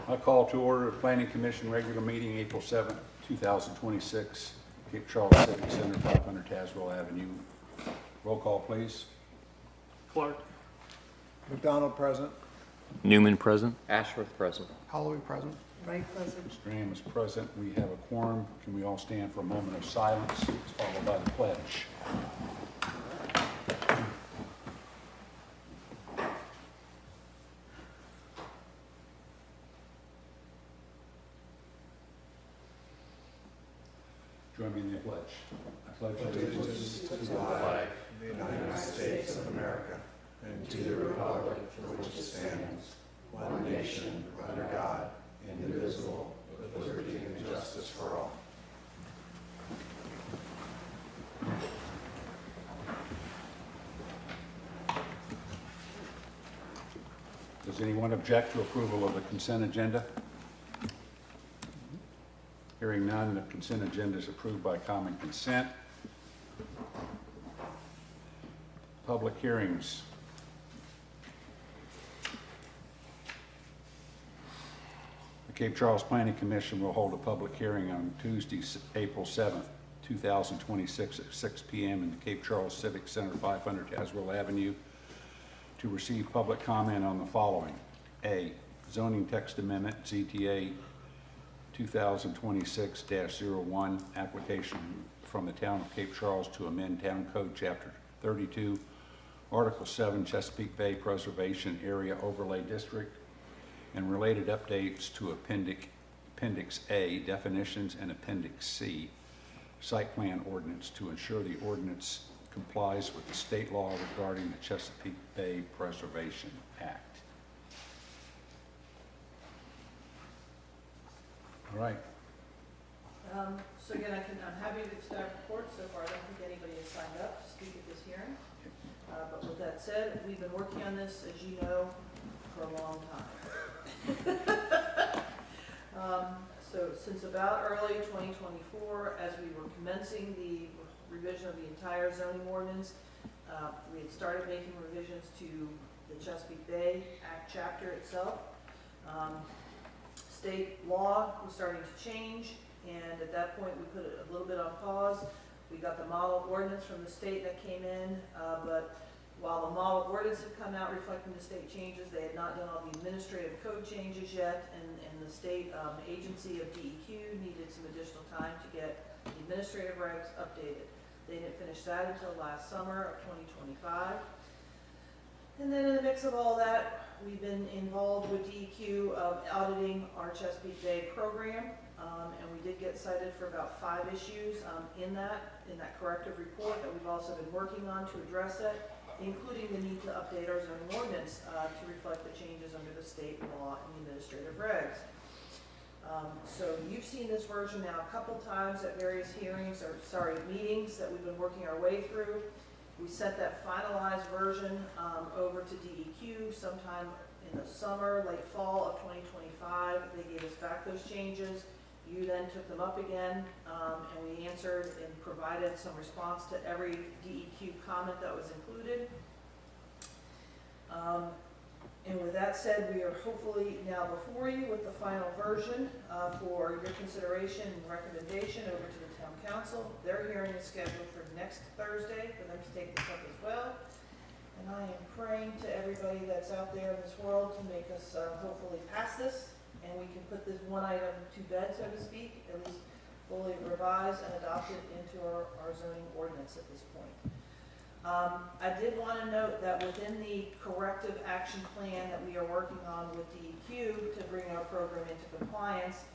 I call to order the Planning Commission regular meeting, April 7th, 2026, Cape Charles Civic Center, 500 Tazewell Avenue. Roll call, please. Clark. McDonald present. Newman present. Ashworth present. Holloway present. Wright present. Graham is present. We have a quorum. Can we all stand for a moment of silence? It's followed by the pledge. Join me in the pledge. I pledge allegiance To the flag of the United States of America and to the republic for which it stands, one nation, under God, indivisible, with liberty and justice for all. Does anyone object to approval of the consent agenda? Hearing none, the consent agenda is approved by common consent. Public hearings. The Cape Charles Planning Commission will hold a public hearing on Tuesday, April 7th, 2026 at 6 p.m. in the Cape Charles Civic Center, 500 Tazewell Avenue, to receive public comment on the following. A, zoning text amendment, ZTA 2026-01, application from the town of Cape Charles to amend Town Code Chapter 32, Article 7, Chesapeake Bay Preservation Area Overlay District, and related updates to Appendix A, definitions, and Appendix C, site plan ordinance, to ensure the ordinance complies with the state law regarding the Chesapeake Bay Preservation Act. All right. So again, I'm happy with the staff report. So far, I don't think anybody has signed up to speak at this hearing. But with that said, we've been working on this, as you know, for a long time. So since about early 2024, as we were commencing the revision of the entire zoning ordinance, we had started making revisions to the Chesapeake Bay Act chapter itself. State law was starting to change, and at that point we put it a little bit on pause. We got the model ordinance from the state that came in, but while the model ordinance had come out reflecting the state changes, they had not done all the administrative code changes yet, and the state agency of DEQ needed some additional time to get the administrative regs updated. They didn't finish that until last summer of 2025. And then in the mix of all that, we've been involved with DEQ auditing our Chesapeake Bay program, and we did get cited for about 5 issues in that corrective report that we've also been working on to address it, including the need to update our zoning ordinance to reflect the changes under the state law and the administrative regs. So you've seen this version now a couple times at various meetings that we've been working our way through. We sent that finalized version over to DEQ sometime in the summer, late fall of 2025. They gave us back those changes. You then took them up again, and we answered and provided some response to every DEQ comment that was included. And with that said, we are hopefully now before you with the final version for your consideration and recommendation over to the town council. Their hearing is scheduled for next Thursday for them to take this up as well. And I am praying to everybody that's out there in this world to make us hopefully pass this, and we can put this one item to bed, so to speak, at least fully revised and adopted into our zoning ordinance at this point. I did want to note that within the corrective action plan that we are working on with DEQ to bring our program into compliance,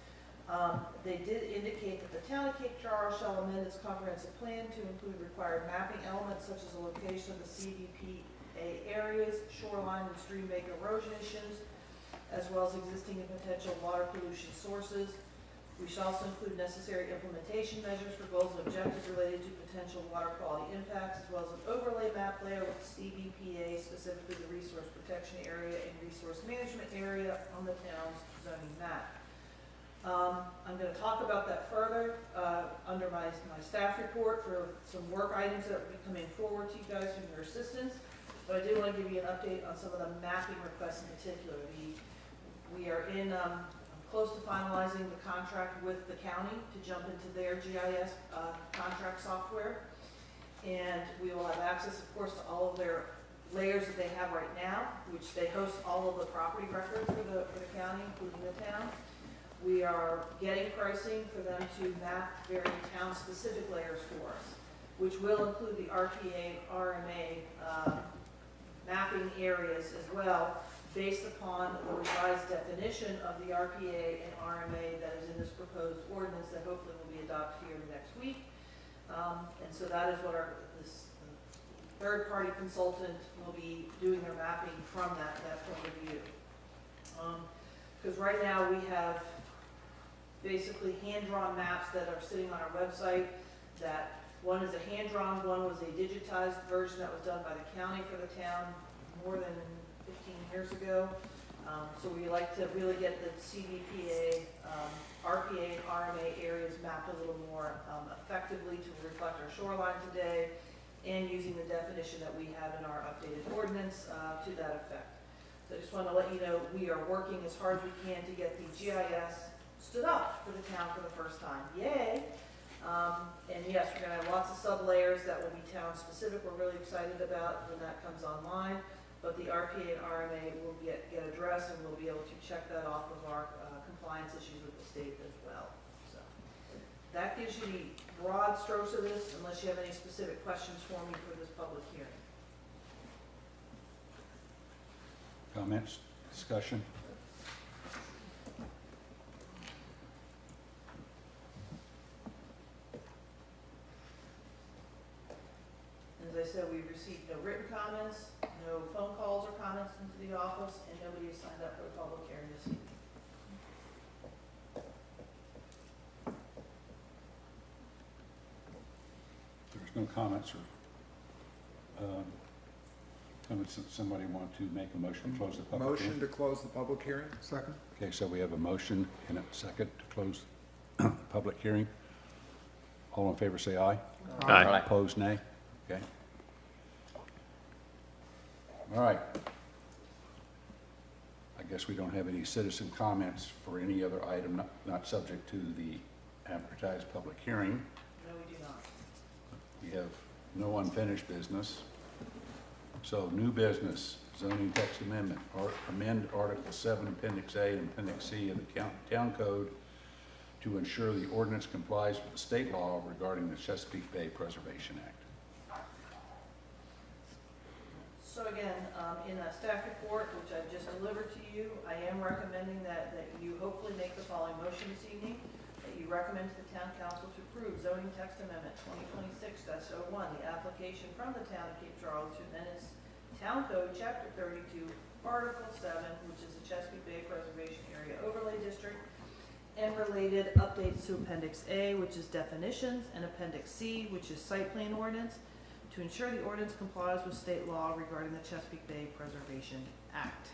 they did indicate that the town of Cape Charles shall amend its comprehensive plan to include required mapping elements such as the location of the CBPA areas, shoreline and stream bank erosion issues, as well as existing and potential water pollution sources. We shall also include necessary implementation measures for goals and objectives related to potential water quality impacts, as well as an overlay map layer with CBPA, specifically the resource protection area and resource management area on the town's zoning map. I'm going to talk about that further under my staff report for some work items that will be coming forward to you guys from your assistance. But I did want to give you an update on some of the mapping requests in particular. We are in close to finalizing the contract with the county to jump into their GIS contract software. And we will have access, of course, to all of their layers that they have right now, which they host all of the property records for the county, including the town. We are getting pricing for them to map very town-specific layers for us, which will include the RPA, RMA mapping areas as well, based upon the revised definition of the RPA and RMA that is in this proposed ordinance that hopefully will be adopted here next week. And so that is what this third-party consultant will be doing their mapping from that point of view. Because right now we have basically hand-drawn maps that are sitting on our website. That one is a hand-drawn, one was a digitized version that was done by the county for the town more than 15 years ago. So we like to really get the CVPA, RPA, and RMA areas mapped a little more effectively to reflect our shoreline today, and using the definition that we have in our updated ordinance to that effect. So I just want to let you know we are working as hard as we can to get the GIS stood up for the town for the first time. Yay! And yes, we're going to have lots of sub-layers that will be town-specific. We're really excited about when that comes online. But the RPA and RMA will get addressed, and we'll be able to check that off of our compliance issues with the state as well. So that gives you the broad strokes of this, unless you have any specific questions for me for this public hearing. Comments, discussion? As I said, we've received no written comments, no phone calls or comments into the office, and nobody has signed up for a public hearing this evening. There's no comments or comments that somebody want to make a motion to close the public hearing? Motion to close the public hearing? Second. Okay, so we have a motion and a second to close the public hearing. All in favor say aye. Aye. Opposed, nay? Okay. All right. I guess we don't have any citizen comments for any other item not subject to the advertised public hearing. No, we do not. We have no unfinished business. So new business, zoning text amendment, amend Article 7, Appendix A and Appendix C of the Town Code to ensure the ordinance complies with the state law regarding the Chesapeake Bay Preservation Act. So again, in a staff report, which I've just delivered to you, I am recommending that you hopefully make the following motion this evening, that you recommend to the town council to approve zoning text amendment 2026-01, the application from the town of Cape Charles to amend its town code, chapter 32, article 7, which is the Chesapeake Bay Preservation Area Overlay District, and related updates to Appendix A, which is definitions, and Appendix C, which is site plan ordinance, to ensure the ordinance complies with state law regarding the Chesapeake Bay Preservation Act.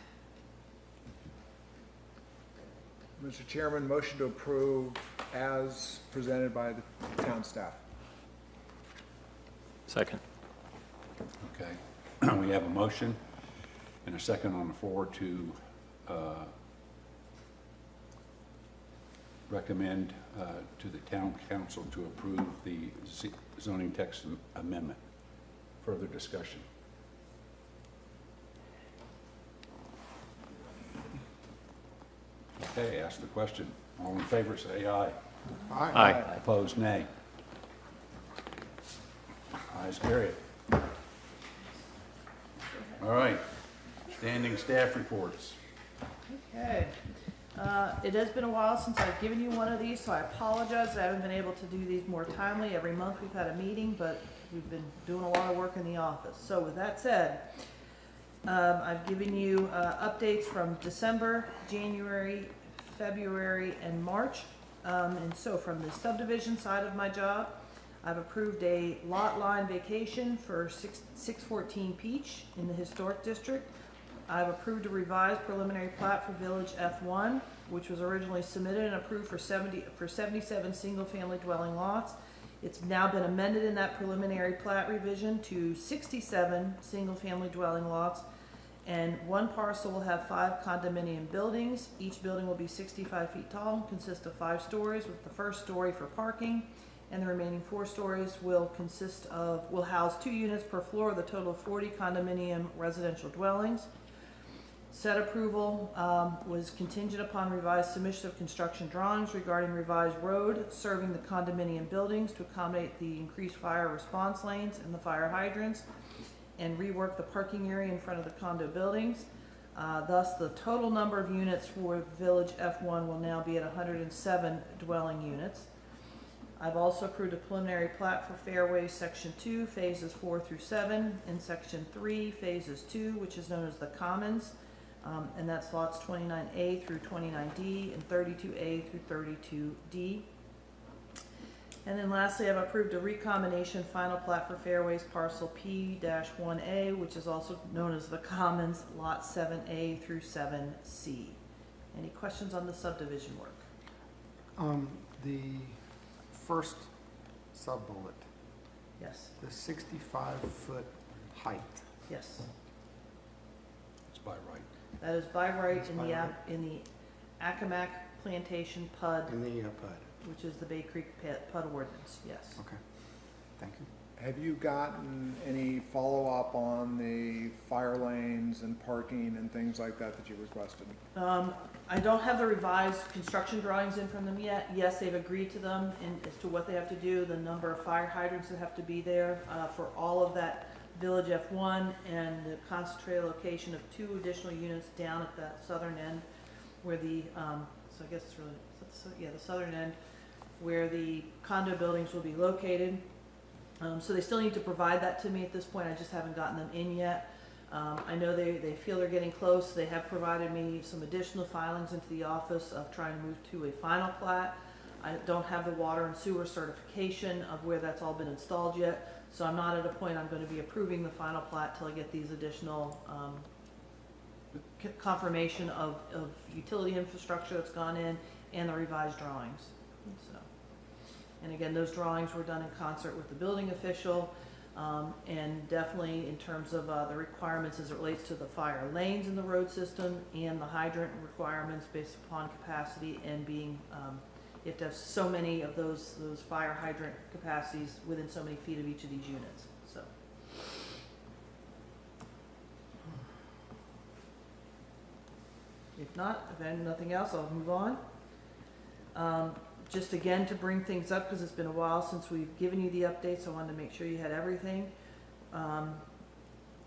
Mr. Chairman, motion to approve as presented by the town staff. Second. Okay. We have a motion and a second on the floor to recommend to the town council to approve the zoning text amendment. Further discussion? Okay, ask the question. All in favor, say aye. Aye. Opposed, nay. Ayes, carry it. All right, standing staff reports. Okay. It has been a while since I've given you one of these, so I apologize that I haven't been able to do these more timely. Every month we've had a meeting, but we've been doing a lot of work in the office. So with that said, I've given you updates from December, January, February, and March. And so from the subdivision side of my job, I've approved a lot line vacation for 614 Peach in the Historic District. I've approved a revised preliminary plat for Village F1, which was originally submitted and approved for 77 single-family dwelling lots. It's now been amended in that preliminary plat revision to 67 single-family dwelling lots, And one parcel will have 5 condominium buildings. Each building will be 65 feet tall and consist of 5 stories, with the first story for parking, and the remaining 4 stories will house 2 units per floor, with a total of 40 condominium residential dwellings. Said approval was contingent upon revised submission of construction drawings regarding revised road serving the condominium buildings to accommodate the increased fire response lanes and the fire hydrants, and rework the parking area in front of the condo buildings. Thus, the total number of units for Village F1 will now be at 107 dwelling units. I've also approved a preliminary plat for Fairways Section 2, Phases 4 through 7, and Section 3, Phases 2, which is known as the Commons, and that's lots 29A through 29D and 32A through 32D. And then lastly, I've approved a recombination final plat for Fairways Parcel P-1A, which is also known as the Commons, Lot 7A through 7C. Any questions on the subdivision work? The first sub-bullet, Yes, the 65-foot height. yes. It's by right. That is by right That's in by the, right. in the Accomack Plantation PUD, In the PUD. which is the Bay Creek PUD ordinance, yes. Okay, thank you. Have you gotten any follow-up on the fire lanes and parking and things like that that you requested? I don't have the revised construction drawings in from them yet. Yes, they've agreed to them and as to what they have to do, the number of fire hydrants that have to be there, for all of that Village F1, and the concentrated location of 2 additional units down at that southern end where the, so I guess it's really, yeah, the southern end, where the condo buildings will be located. So they still need to provide that to me at this point. I just haven't gotten them in yet. I know they feel they're getting close. They have provided me some additional filings into the office of trying to move to a final plat. I don't have the water and sewer certification of where that's all been installed yet, so I'm not at a point I'm going to be approving the final plat till I get these additional confirmation of utility infrastructure that's gone in and the revised drawings. So, and again, those drawings were done in concert with the building official, and definitely in terms of the requirements as it relates to the fire lanes in the road system and the hydrant requirements based upon capacity and being, you have to have so many of those fire hydrant capacities within so many feet of each of these units, so. If not, if there's nothing else, I'll move on. Just again to bring things up, because it's been a while since we've given you the updates, I wanted to make sure you had everything.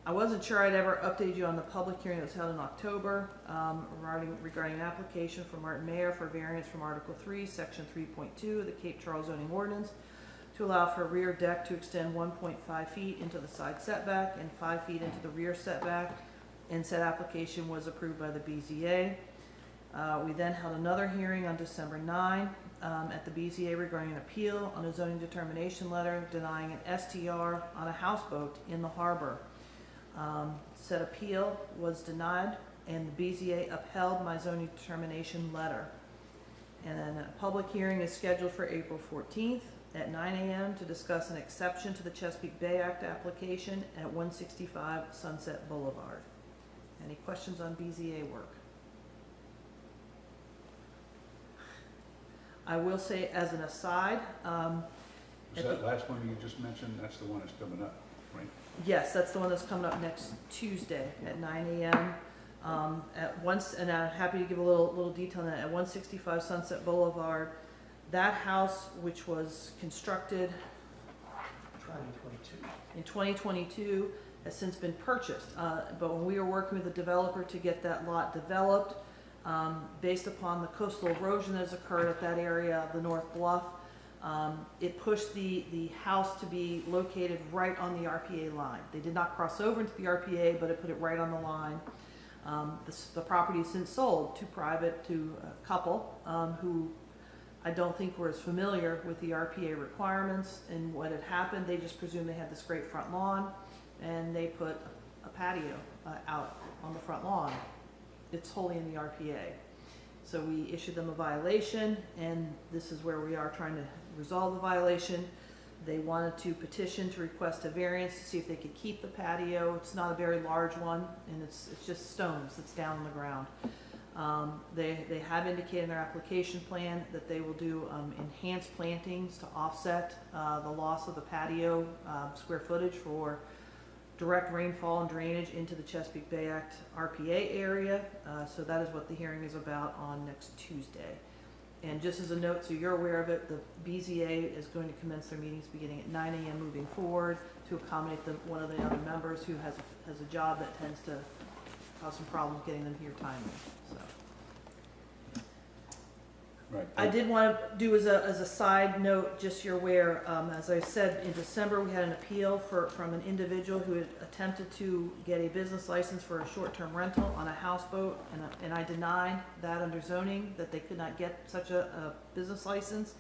I wasn't sure I'd ever update you on the public hearing that was held in October regarding an application from Martin Mayer for variance from Article 3, Section 3.2 of the Cape Charles zoning ordinance to allow for a rear deck to extend 1.5 feet into the side setback and 5 feet into the rear setback, and said application was approved by the BZA. We then held another hearing on December 9 at the BZA regarding an appeal on a zoning determination letter denying an STR on a houseboat in the harbor. Said appeal was denied, and the BZA upheld my zoning determination letter. And then a public hearing is scheduled for April 14th at 9 a.m. to discuss an exception to the Chesapeake Bay Act application at 165 Sunset Boulevard. Any questions on BZA work? I will say as an aside, Is that last one you just mentioned, that's the one that's coming up, right? yes, that's the one that's coming up next Tuesday at 9 a.m. And I'm happy to give a little detail on that. At 165 Sunset Boulevard, that house, which was constructed in 2022, has since been purchased. But when we were working with the developer to get that lot developed, based upon the coastal erosion that has occurred at that area of the North Bluff, it pushed the house to be located right on the RPA line. They did not cross over into the RPA, but it put it right on the line. The property has since sold to a couple who I don't think were as familiar with the RPA requirements and what had happened. They just presumed they had this great front lawn, and they put a patio out on the front lawn. It's wholly in the RPA. So we issued them a violation, and this is where we are trying to resolve the violation. They wanted to petition to request a variance to see if they could keep the patio. It's not a very large one, and it's just stones that's down on the ground. They have indicated in their application plan that they will do enhanced plantings to offset the loss of the patio square footage for direct rainfall and drainage into the Chesapeake Bay Act RPA area. So that is what the hearing is about on next Tuesday. And just as a note, so you're aware of it, the BZA is going to commence their meetings beginning at 9 a.m. moving forward to accommodate one of the other members who has a job that tends to cause some problems getting them here timely, so. Right. I did want to do as a side note, just so you're aware, as I said, in December, we had an appeal from an individual who had attempted to get a business license for a short-term rental on a houseboat, and I denied that under zoning, that they could not get such a business license,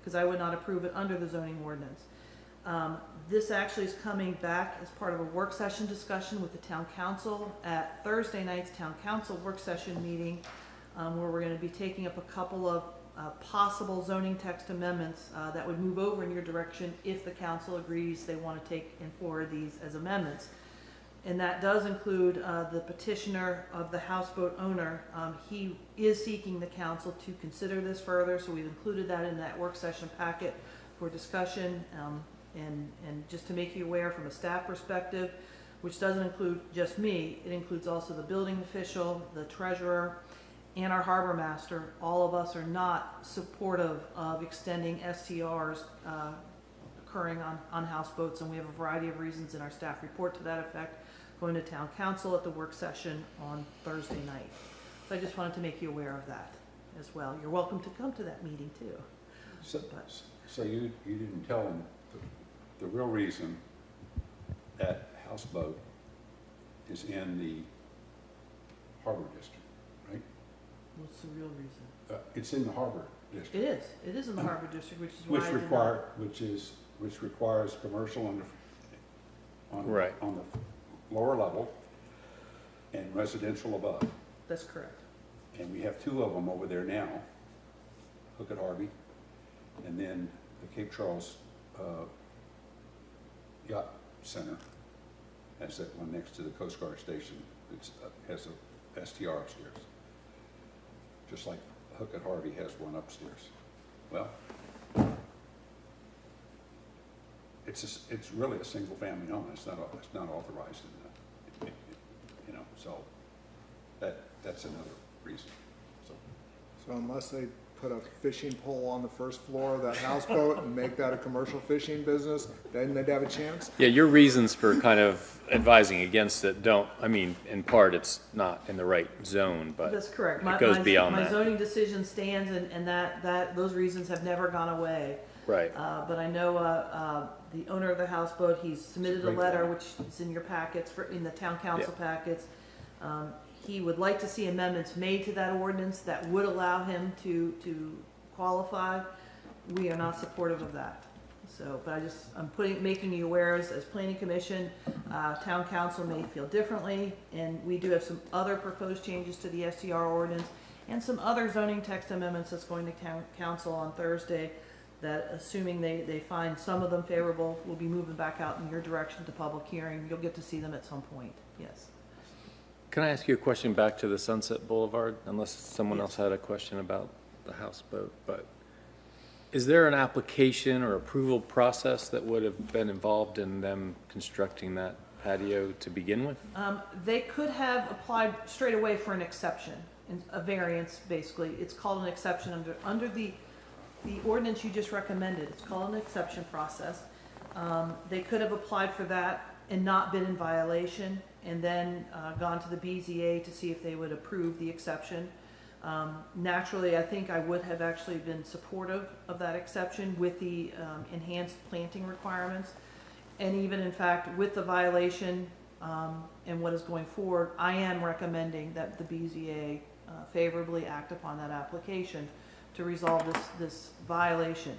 because I would not approve it under the zoning ordinance. This actually is coming back as part of a work session discussion with the town council at Thursday night's town council work session meeting, where we're going to be taking up a couple of possible zoning text amendments that would move over in your direction if the council agrees they want to take and forward these as amendments. And that does include the petitioner of the houseboat owner. He is seeking the council to consider this further, so we've included that in that work session packet for discussion. And just to make you aware from a staff perspective, which doesn't include just me, it includes also the building official, the treasurer, and our harbor master. All of us are not supportive of extending STRs occurring on houseboats, and we have a variety of reasons in our staff report to that effect, going to town council at the work session on Thursday night. So I just wanted to make you aware of that as well. You're welcome to come to that meeting too. So you didn't tell them the real reason that houseboat is in the harbor district, right? What's the real reason? It's in the harbor It district. is. It is in the harbor district, which is why I did not. Which requires commercial Right. on the lower level and residential above. That's correct. And we have two of them over there now, Hook at Harvey, and then the Cape Charles Yacht Center has that one next to the Coast Guard station. It has a STR upstairs, just like Hook at Harvey has one upstairs. Well, it's really a single family home. It's not authorized in the, so that's another reason. So unless they put a fishing pole on the first floor of that houseboat and make that a commercial fishing business, then they'd have a chance? Yeah, your reasons for kind of advising against it in part, it's not in the right zone, but That's correct. it goes beyond My that. zoning decision stands, and those reasons have never gone away. Right. But I know the owner of the houseboat, he's submitted a Great letter, point. which is in your packets, in the town council packets. He would like to see amendments made to that ordinance that would allow him to qualify. We are not supportive of that. So, but I'm making you aware as planning commission, town council may feel differently, and we do have some other proposed changes to the STR ordinance and some other zoning text amendments that's going to town council on Thursday that, assuming they find some of them favorable, will be moving back out in your direction to public hearing. You'll get to see them at some point, yes. Can I ask you a question back to the Sunset Boulevard, unless someone else had a question about the houseboat? But is there an application or approval process that would have been involved in them constructing that patio to begin with? They could have applied straight away for an exception, a variance, basically. It's called an exception under the ordinance you just recommended. It's called an exception process. They could have applied for that and not been in violation, and then gone to the BZA to see if they would approve the exception. Naturally, I think I would have actually been supportive of that exception with the enhanced planting requirements. And even in fact, with the violation and what is going forward, I am recommending that the BZA favorably act upon that application to resolve this violation.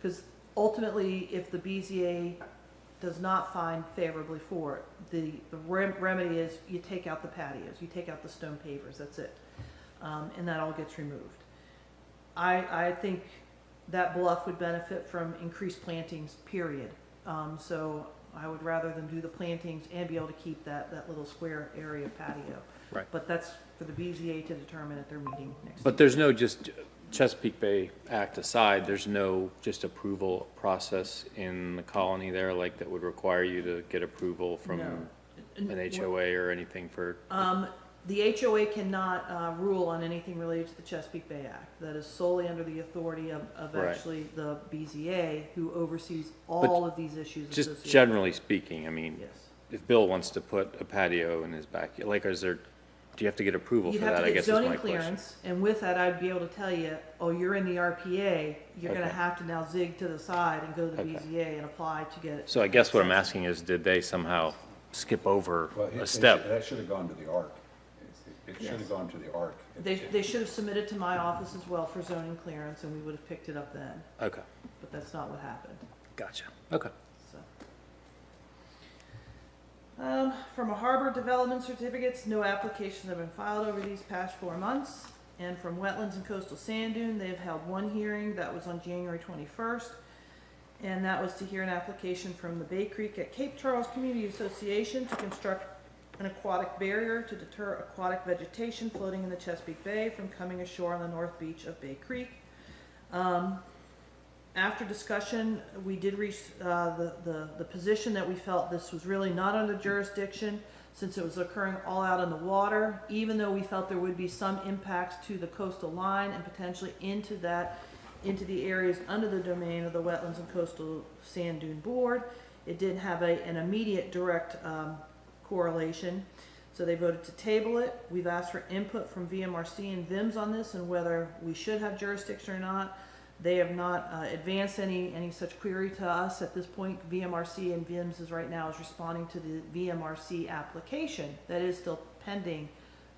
Because ultimately, if the BZA does not find favorably for it, the remedy is you take out the patios, you take out the stone pavers, that's it. And that all gets removed. I think that bluff would benefit from increased plantings, period. So I would rather them do the plantings and be able to keep that little square area patio. Right. But that's for the BZA to determine at their meeting next But week. there's no just Chesapeake Bay Act aside, there's no just approval process in the colony there, like that would require you to get approval from No. an HOA or anything for, The HOA cannot rule on anything related to the Chesapeake Bay Act. That is solely under the authority of Right. actually the BZA, who oversees all of these issues just associated. generally speaking, I mean, Yes. if Bill wants to put a patio in his backyard, like, is there, do you have to get approval You'd for have that, to I get guess is my zoning question. clearance, and with that, I'd be able to tell you, oh, you're in the RPA, you're gonna Okay. have to now zig to the side and go to the Okay. BZA and apply to get it. So I guess what I'm asking is, did they somehow skip over Well, a step? That should have gone to the ARC. It should have gone to the ARC. They should have submitted to my office as well for zoning clearance, and we would have picked it up then, Okay, but that's not what happened, gotcha, okay. so. From a harbor development certificates, no applications have been filed over these past 4 months. And from Wetlands and Coastal Sand Dune, they've held one hearing, that was on January 21st. And that was to hear an application from the Bay Creek at Cape Charles Community Association to construct an aquatic barrier to deter aquatic vegetation floating in the Chesapeake Bay from coming ashore on the north beach of Bay Creek. After discussion, we did reach the position that we felt this was really not under jurisdiction, since it was occurring all out in the water, even though we felt there would be some impacts to the coastal line and potentially into the areas under the domain of the Wetlands and Coastal Sand Dune Board. It didn't have an immediate direct correlation, so they voted to table it. We've asked for input from VMRC and VIMS on this and whether we should have jurisdiction or not. They have not advanced any such query to us at this point. VMRC and VIMS is right now is responding to the VMRC application that is still pending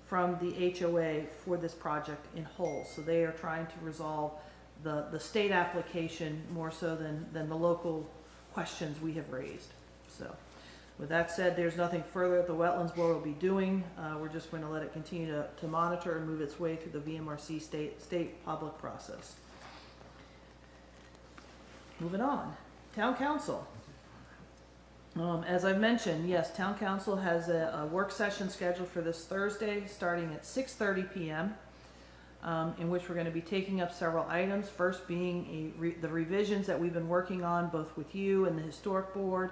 from the HOA for this project in whole. So they are trying to resolve the state application more so than the local questions we have raised. So with that said, there's nothing further that the Wetlands Board will be doing. We're just going to let it continue to monitor and move its way through the VMRC state public process. Moving on, Town Council. As I've mentioned, yes, Town Council has a work session scheduled for this Thursday, starting at 6:30 p.m., in which we're going to be taking up several items. First being the revisions that we've been working on, both with you and the Historic Board,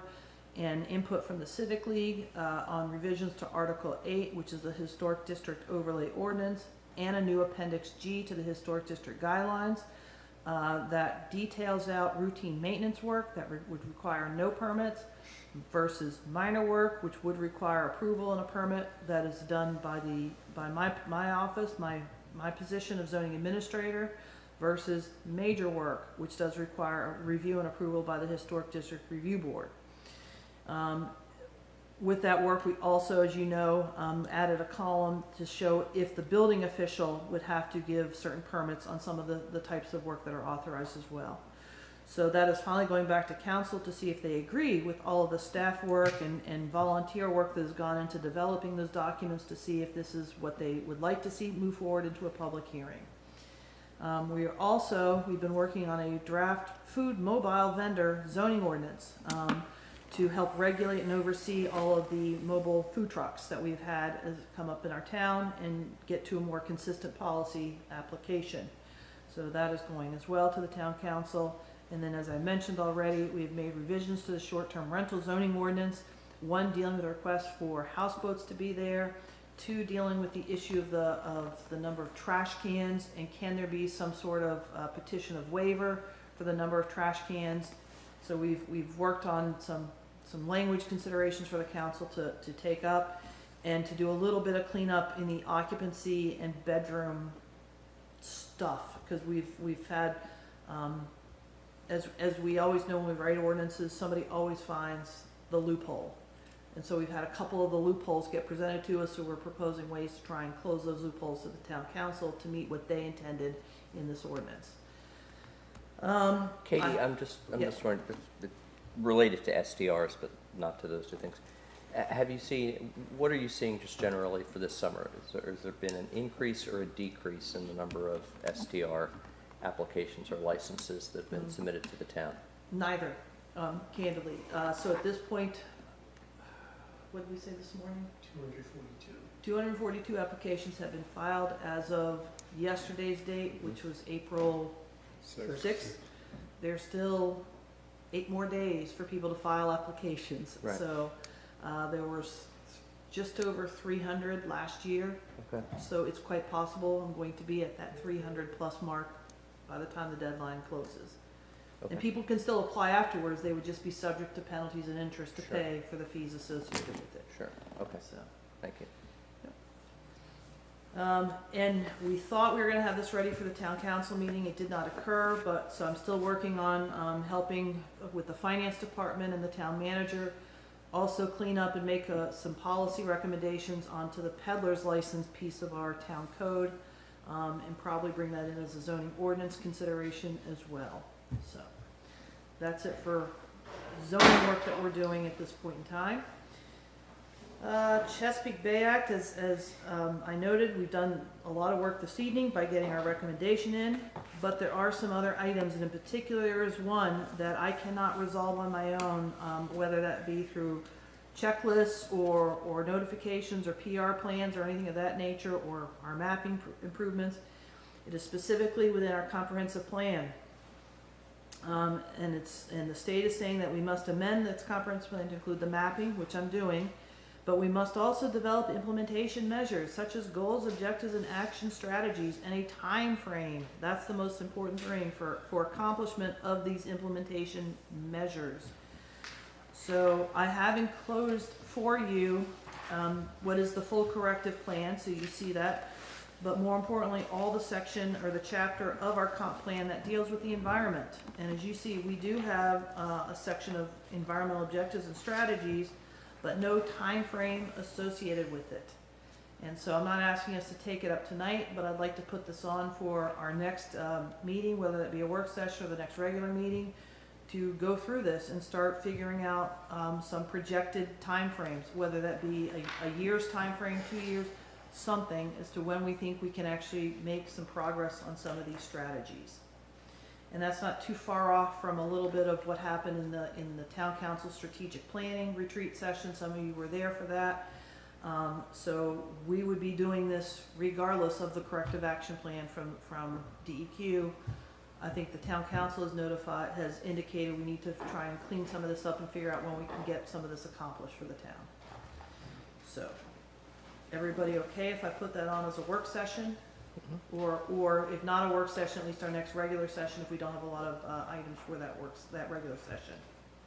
and input from the Civic League on revisions to Article 8, which is the Historic District Overlay Ordinance, and a new Appendix G to the Historic District Guidelines. That details out routine maintenance work that would require no permits versus minor work, which would require approval and a permit that is done by my office, my position of zoning administrator, versus major work, which does require a review and approval by the Historic District Review Board. With that work, we also, as you know, added a column to show if the building official would have to give certain permits on some of the types of work that are authorized as well. So that is finally going back to council to see if they agree with all of the staff work and volunteer work that has gone into developing those documents, to see if this is what they would like to see move forward into a public hearing. We've been working on a draft food mobile vendor zoning ordinance to help regulate and oversee all of the mobile food trucks that we've had as come up in our town and get to a more consistent policy application. So that is going as well to the town council. And then, as I mentioned already, we've made revisions to the short-term rental zoning ordinance. One, dealing with a request for houseboats to be there. Two, dealing with the issue of the number of trash cans, and can there be some sort of petition of waiver for the number of trash cans. So we've worked on some language considerations for the council to take up, and to do a little bit of cleanup in the occupancy and bedroom stuff, because we've had, as we always know when we write ordinances, somebody always finds the loophole. And so we've had a couple of the loopholes get presented to us, so we're proposing ways to try and close those loopholes to the town council to meet what they intended in this ordinance. Katie, I'm just yeah. wondering, related to SDRs, but not to those two things. What are you seeing just generally for this summer? Has there been an increase or a decrease in the number of SDR applications or licenses that have been submitted to the town? Neither, candidly. So at this point, what did we say this morning? 242 applications have been filed as of yesterday's date, which was April 6th. There's still 8 more days for people to file applications. Right. So there was just over 300 last year. Okay. So it's quite possible I'm going to be at that 300 plus mark by the time the deadline closes. Okay. And people can still apply afterwards, they would just be subject to penalties and interest to Sure. pay for the fees associated with it. Sure, okay, So, thank you. and we thought we were gonna have this ready for the town council meeting, it did not occur, but, so I'm still working on, helping with the finance department and the town manager. Also clean up and make, some policy recommendations onto the peddler's license piece of our town code, and probably bring that in as a zoning ordinance consideration as well. So, that's it for zoning work that we're doing at this point in time. Chesapeake Bay Act, as I noted, we've done a lot of work this evening by getting our recommendation in, but there are some other items, and in particular, there is one that I cannot resolve on my own, whether that be through checklists or notifications or PR plans or anything of that nature, or our mapping improvements. It is specifically within our comprehensive plan. And the state is saying that we must amend its comprehensive plan to include the mapping, which I'm doing, but we must also develop implementation measures such as goals, objectives, and action strategies, and a time frame. That's the most important thing for accomplishment of these implementation measures. So I have enclosed for you what is the full corrective plan, so you see that. But more importantly, all the section or the chapter of our comp plan that deals with the environment. And as you see, we do have a section of environmental objectives and strategies, but no time frame associated with it. And so I'm not asking us to take it up tonight, but I'd like to put this on for our next meeting, whether that be a work session or the next regular meeting, to go through this and start figuring out some projected time frames, whether that be a year's time frame, 2 years, something as to when we think we can actually make some progress on some of these strategies. And that's not too far off from a little bit of what happened in the town council strategic planning retreat session. Some of you were there for that. So we would be doing this regardless of the corrective action plan from DEQ. I think the town council has indicated we need to try and clean some of this up and figure out when we can get some of this accomplished for the town. So, everybody okay if I put that on as a work session? Or if not a work session, at least our next regular session, if we don't have a lot of items for that regular session.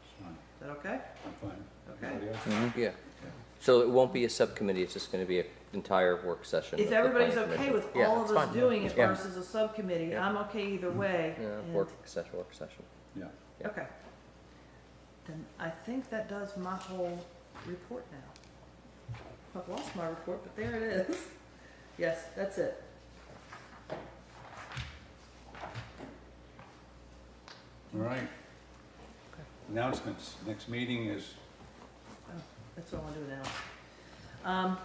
It's fine. Is that okay? I'm fine. Okay. Everybody else? Yeah. So it won't be a subcommittee, it's just gonna be an entire work session. If of the everybody's planning okay commission. with Yeah, all that's of us fine. doing it Yeah. versus a subcommittee, Yeah. I'm okay either way. Yeah, And- work session. Yeah. Yeah. Okay. Then I think that does my whole report now. I've lost my report, but there it is. Yes, that's it. All right. Announcements. Next meeting is, That's what I want to announce.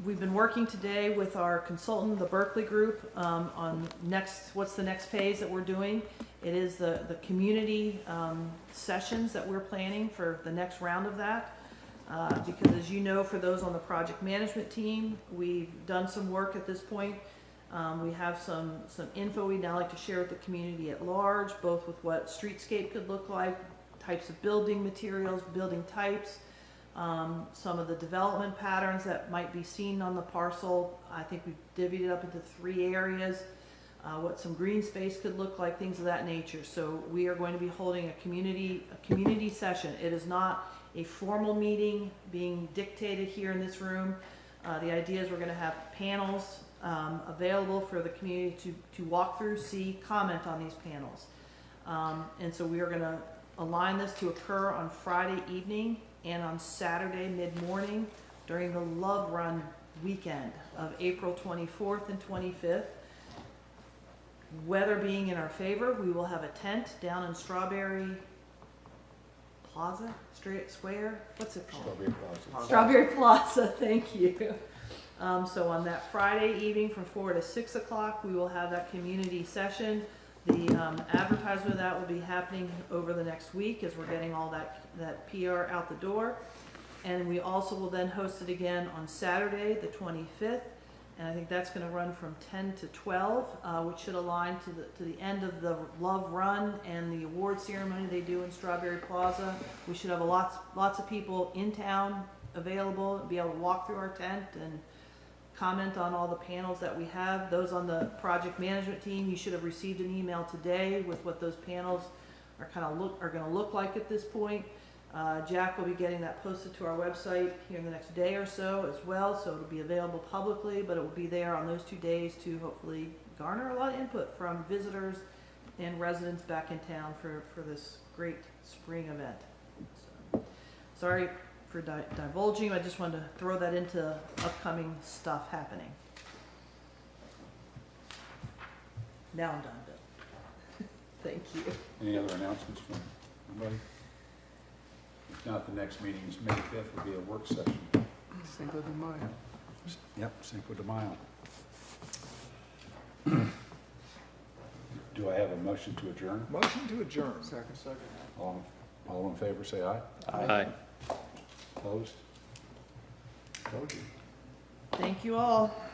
We've been working today with our consultant, the Berkeley Group, on what's the next phase that we're doing. It is the community sessions that we're planning for the next round of that. Because as you know, for those on the project management team, we've done some work at this point. We have some info we'd now like to share with the community at large, both with what streetscape could look like, types of building materials, building types, some of the development patterns that might be seen on the parcel. I think we've divvied it up into 3 areas, what some green space could look like, things of that nature. So we are going to be holding a community session. It is not a formal meeting being dictated here in this room. The idea is we're going to have panels available for the community to walk through, see, comment on these panels. And so we are going to align this to occur on Friday evening and on Saturday mid-morning during the Love Run weekend of April 24th and 25th. Weather being in our favor, we will have a tent down in Strawberry Plaza, Square, what's it called? Strawberry Plaza. Strawberry Plaza, thank you. So on that Friday evening from 4 to 6 o'clock, we will have that community session. The advertisement of that will be happening over the next week as we're getting all that PR out the door. And we also will then host it again on Saturday, the 25th. And I think that's going to run from 10 to 12, which should align to the end of the Love Run and the award ceremony they do in Strawberry Plaza. We should have lots of people in town available, be able to walk through our tent and comment on all the panels that we have. Those on the project management team, you should have received an email today with what those panels are going to look like at this point. Jack will be getting that posted to our website here in the next day or so as well, so it'll be available publicly, but it will be there on those 2 days to hopefully garner a lot of input from visitors and residents back in town for this great spring event. So, sorry for divulging, I just wanted to throw that into upcoming stuff happening. Now I'm done, Bill. Thank you. Any other announcements from anybody? If not, the next meeting is May 5th, will be a work session. Cinco de Mayo. Yep, Cinco de Mayo. Do I have a motion to adjourn? Motion to adjourn. Second. All in favor, say aye. Aye. Opposed? Told you. Thank you all.